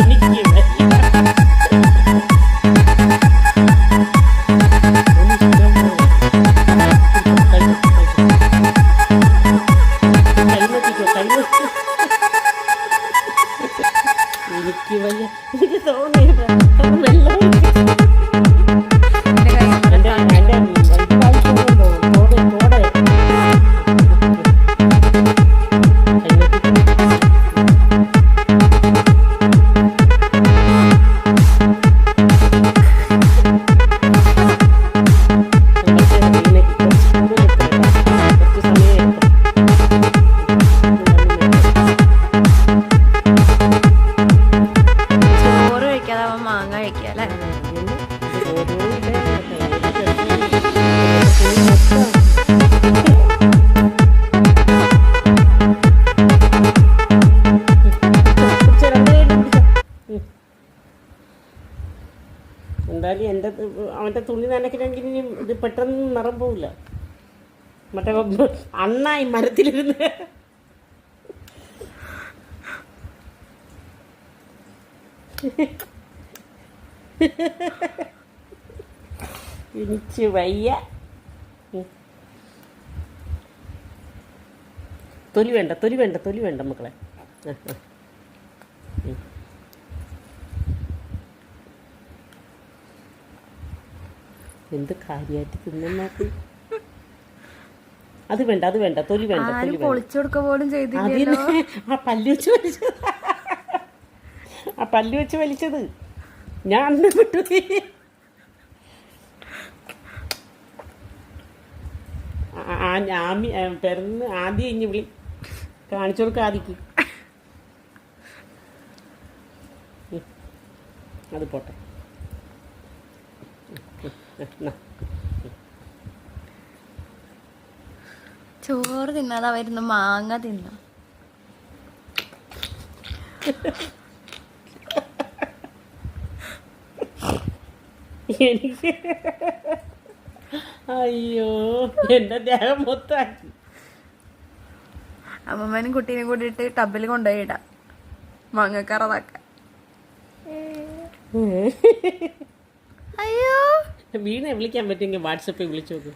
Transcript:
എനിക്ക് എനിക്ക് വയ്യ. എനിക്ക് തോന്നിയില്ല വെള്ളം എന്തായാലും എൻ്റെ അവൻ്റെ തുണി നനയ്ക്കണമെങ്കിൽ ഇനി ഇത് പെട്ടെന്ന് നിറം പോവില്ല. മറ്റേ അണ്ണായി മരത്തിലിരുന്ന് എനിക്ക് വയ്യ. തൊലി വേണ്ട തൊലി വേണ്ട തൊലി വേണ്ട മക്കളെ. എന്ത് കാര്യമായിട്ട് തിന്നാൻ നോക്കി. അത് വേണ്ട അത് വേണ്ട തൊലി വേണ്ട തൊലി വേണ്ട. ആ പല്ല് വെച്ച് വലിച്ചത് ആ പല്ല് വെച്ച് വലിച്ചത് ഞാൻ അന്ന് വിട്ടു. പെരുന്ന് ആദ്യം ഇനി വിളി കാണിച്ചു കൊടുക്ക ആദിക്ക്. അത് പോട്ടെ. ചോറ് തിന്നാതെ വരുന്ന മാങ്ങ തിന്ന. എനിക്ക് അയ്യോ എന്റെ ദേഹം മൊത്തമാക്കി. അമ്മമ്മനും കുട്ടീനെ കൂടിയിട്ട് ടബിൽ കൊണ്ടുപോയിടാം മാങ്ങക്കറതാക്കാൻ. അയ്യോ വീണെ വിളിക്കാൻ പറ്റുമെങ്കിൽ വാട്സപ്പിൽ വിളിച്ചു നോക്ക്.